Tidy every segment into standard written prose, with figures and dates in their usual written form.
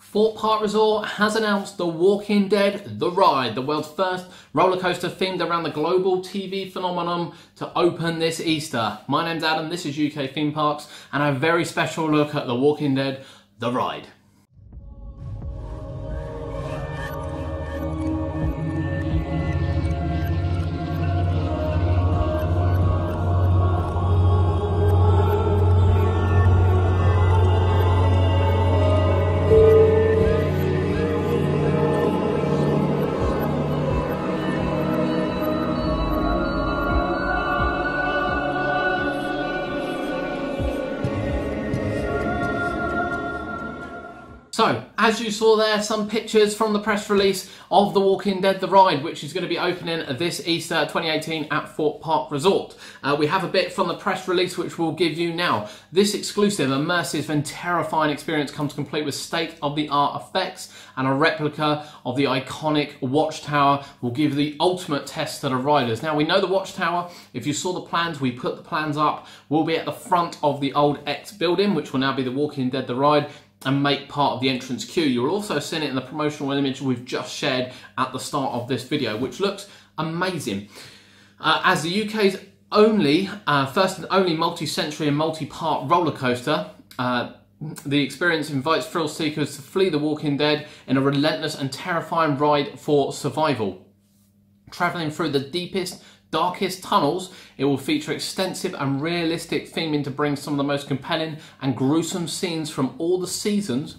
Thorpe Park Resort has announced The Walking Dead, The Ride, the world's first roller coaster themed around the global TV phenomenon to open this Easter. My name's Adam, this is UK Theme Parks, and a very special look at The Walking Dead, The Ride. So, as you saw there, some pictures from the press release of The Walking Dead, The Ride, which is going to be opening this Easter 2018 at Thorpe Park Resort. We have a bit from the press release which we'll give you now. This exclusive, immersive and terrifying experience comes complete with state-of-the-art effects, and a replica of the iconic Watchtower will give the ultimate test to the riders. Now, we know the Watchtower, if you saw the plans, we put the plans up, will be at the front of the old X building, which will now be The Walking Dead, The Ride, and make part of the entrance queue. You'll also see it in the promotional image we've just shared at the start of this video, which looks amazing. As the UK's only, first and only multi-sensory and multi-part roller coaster, the experience invites thrill seekers to flee the Walking Dead in a relentless and terrifying ride for survival. Travelling through the deepest, darkest tunnels, it will feature extensive and realistic theming to bring some of the most compelling and gruesome scenes from all the seasons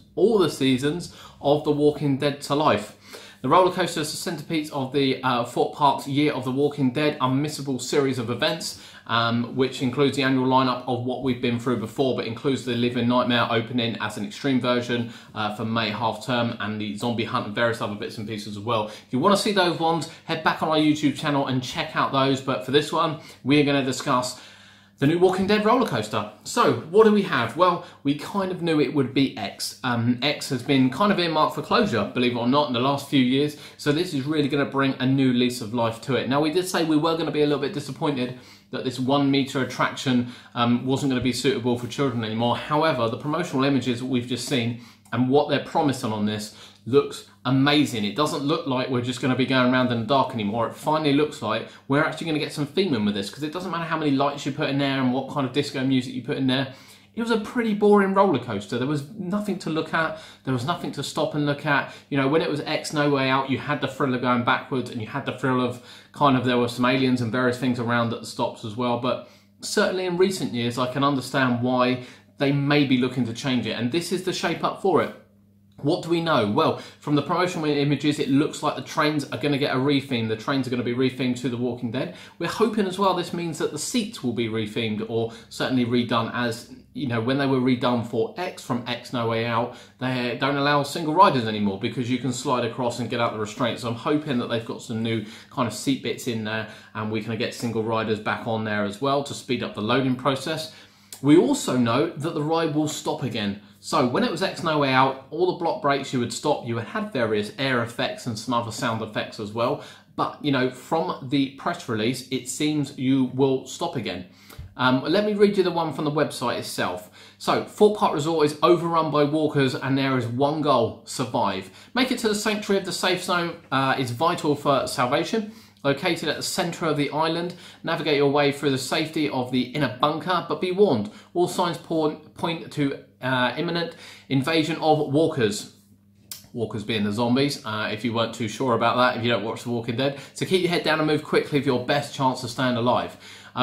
of The Walking Dead to life. The roller coaster is the centrepiece of the Thorpe Park's Year of the Walking Dead unmissable series of events, which includes the annual lineup of what we've been through before, but includes the Living Nightmare opening as an extreme version for May half term, and the zombie hunt and various other bits and pieces as well. If you want to see those ones, head back on our YouTube channel and check out those. But for this one, we are going to discuss the new Walking Dead roller coaster. So, what do we have? Well, we kind of knew it would be X. X has been kind of earmarked for closure, believe it or not, in the last few years. So this is really going to bring a new lease of life to it. Now, we did say we were going to be a little bit disappointed that this 1 metre attraction wasn't going to be suitable for children anymore. However, the promotional images that we've just seen and what they're promising on this looks amazing. It doesn't look like we're just going to be going around in the dark anymore. It finally looks like we're actually going to get some theming with this, because it doesn't matter how many lights you put in there and what kind of disco music you put in there. It was a pretty boring roller coaster. There was nothing to look at. There was nothing to stop and look at. You know, when it was X No Way Out, you had the thrill of going backwards, and you had the thrill of kind of, there were some aliens and various things around at the stops as well. But certainly in recent years, I can understand why they may be looking to change it. And this is the shape up for it. What do we know? Well, from the promotional images, it looks like the trains are going to get a retheme. The trains are going to be rethemed to The Walking Dead. We're hoping as well this means that the seats will be rethemed, or certainly redone, as, you know, when they were redone for X from X No Way Out, they don't allow single riders anymore because you can slide across and get out the restraints. So I'm hoping that they've got some new kind of seat bits in there, and we can get single riders back on there as well to speed up the loading process. We also know that the ride will stop again. So when it was X No Way Out, all the block breaks you would stop. You would have various air effects and some other sound effects as well. But, you know, from the press release, it seems you will stop again. Let me read you the one from the website itself. So, Thorpe Park Resort is overrun by walkers, and there is one goal: survive. Make it to the sanctuary of the safe zone is vital for salvation. Located at the centre of the island, navigate your way through the safety of the inner bunker, but be warned, all signs point to imminent invasion of walkers. Walkers being the zombies, if you weren't too sure about that, if you don't watch The Walking Dead. So keep your head down and move quickly for your best chance of staying alive.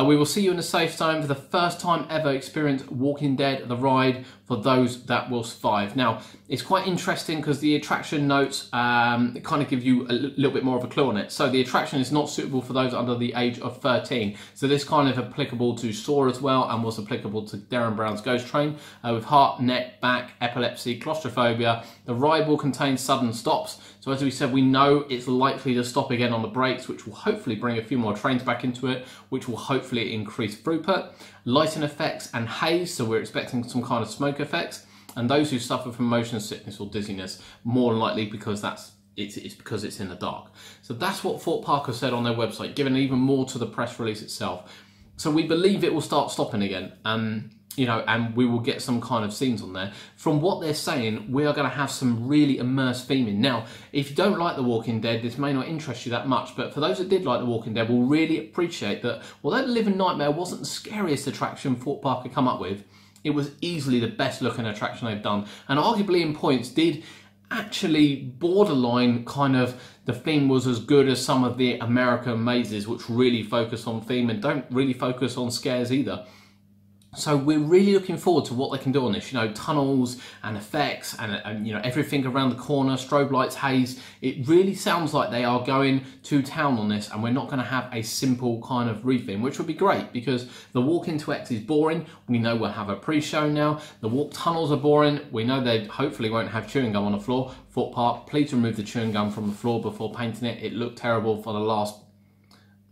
We will see you in a safe zone for the first time ever. Experience Walking Dead, The Ride, for those that will survive. Now, it's quite interesting because the attraction notes kind of give you a little bit more of a clue on it. So the attraction is not suitable for those under the age of 13. So this kind of applicable to Saw as well, and was applicable to Darren Brown's Ghost Train. With heart, neck, back, epilepsy, claustrophobia, the ride will contain sudden stops. So as we said, we know it's likely to stop again on the brakes, which will hopefully bring a few more trains back into it, which will hopefully increase throughput. Lighting effects and haze, so we're expecting some kind of smoke effects. And those who suffer from motion sickness or dizziness, more likely because it's because it's in the dark. So that's what Thorpe Park has said on their website, giving even more to the press release itself. So we believe it will start stopping again. you know, and we will get some kind of scenes on there. From what they're saying, we are going to have some really immersive theming. Now, if you don't like The Walking Dead, this may not interest you that much, but for those that did like The Walking Dead will really appreciate that although The Living Nightmare wasn't the scariest attraction Thorpe Park could come up with, it was easily the best looking attraction they've done, and arguably in points did actually borderline kind of, the theme was as good as some of the American mazes, which really focus on theme and don't really focus on scares either. So we're really looking forward to what they can do on this, you know, tunnels and effects and you know, everything around the corner, strobe lights, haze. It really sounds like they are going to town on this, and we're not going to have a simple kind of retheme, which would be great because the walk into X is boring. We know we'll have a pre-show now. The walk tunnels are boring. We know they hopefully won't have chewing gum on the floor. Thorpe Park, please remove the chewing gum from the floor before painting it. It looked terrible for the last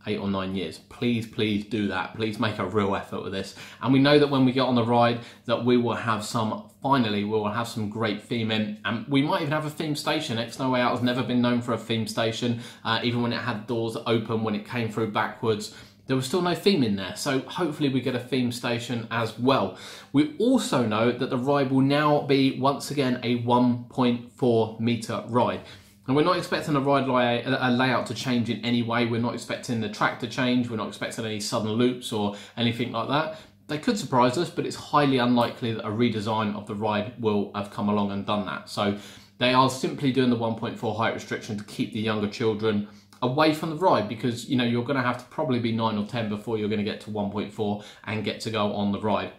8 or 9 years. Please do that. Please make a real effort with this. And we know that when we get on the ride that we will have some, finally, we will have some great theming, and we might even have a theme station. X No Way Out has never been known for a theme station. Even when it had doors open, when it came through backwards, there was still no theme in there. So hopefully we get a theme station as well. We also know that the ride will now be, once again, a 1.4 meter ride. And we're not expecting the ride layout to change in any way. We're not expecting the track to change. We're not expecting any sudden loops or anything like that. They could surprise us, but it's highly unlikely that a redesign of the ride will have come along and done that. So they are simply doing the 1.4 height restriction to keep the younger children away from the ride, because you know you're going to have to probably be 9 or 10 before you're going to get to 1.4 and get to go on the ride.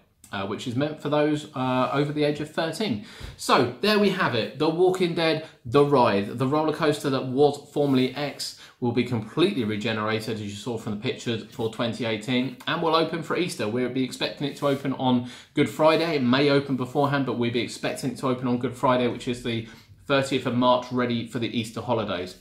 Which is meant for those over the age of 13. So there we have it, The Walking Dead, The Ride. The roller coaster that was formerly X will be completely regenerated, as you saw from the pictures, for 2018, and will open for Easter. We'll be expecting it to open on Good Friday. It may open beforehand, but we'll be expecting it to open on Good Friday, which is the 30th of March, ready for the Easter holidays.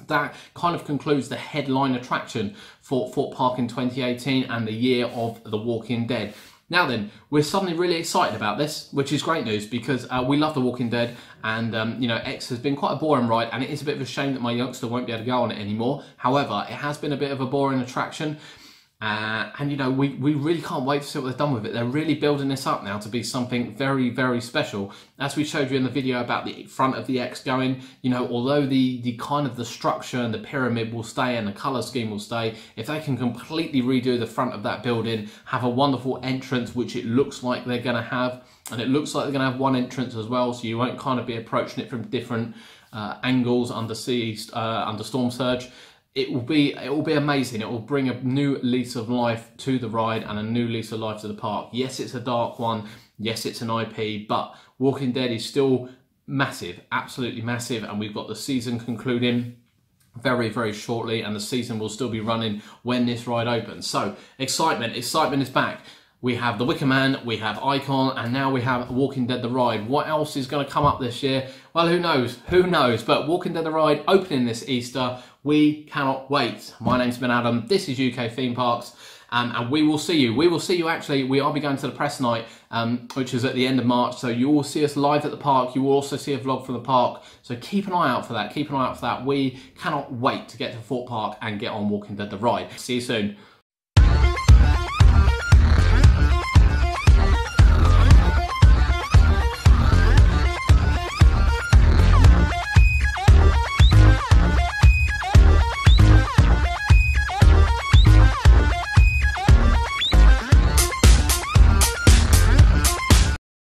That kind of concludes the headline attraction for Thorpe Park in 2018 and the year of The Walking Dead. Now then, we're suddenly really excited about this, which is great news because we love The Walking Dead, and you know, X has been quite a boring ride, and it is a bit of a shame that my youngster won't be able to go on it anymore. However, it has been a bit of a boring attraction. And you know, we really can't wait to see what they've done with it. They're really building this up now to be something very, very special. As we showed you in the video about the front of the X going, you know, although the kind of the structure and the pyramid will stay and the colour scheme will stay, if they can completely redo the front of that building, have a wonderful entrance, which it looks like they're going to have, and it looks like they're going to have one entrance as well, so you won't kind of be approaching it from different angles under storm surge. It will be amazing. It will bring a new lease of life to the ride and a new lease of life to the park. Yes, it's a dark one. Yes, it's an IP, but Walking Dead is still massive, absolutely massive. And we've got the season concluding very, very shortly, and the season will still be running when this ride opens. So excitement is back. We have The Wicker Man, we have Icon, and now we have Walking Dead The Ride. What else is going to come up this year? Well, who knows? Who knows? But Walking Dead The Ride opening this Easter. We cannot wait. My name's been Adam. This is UK Theme Parks. And we will see you. We will see you actually. We are going to the press night, which is at the end of March. So you will see us live at the park. You will also see a vlog from the park. So keep an eye out for that. Keep an eye out for that. We cannot wait to get to Thorpe Park and get on Walking Dead The Ride. See you soon.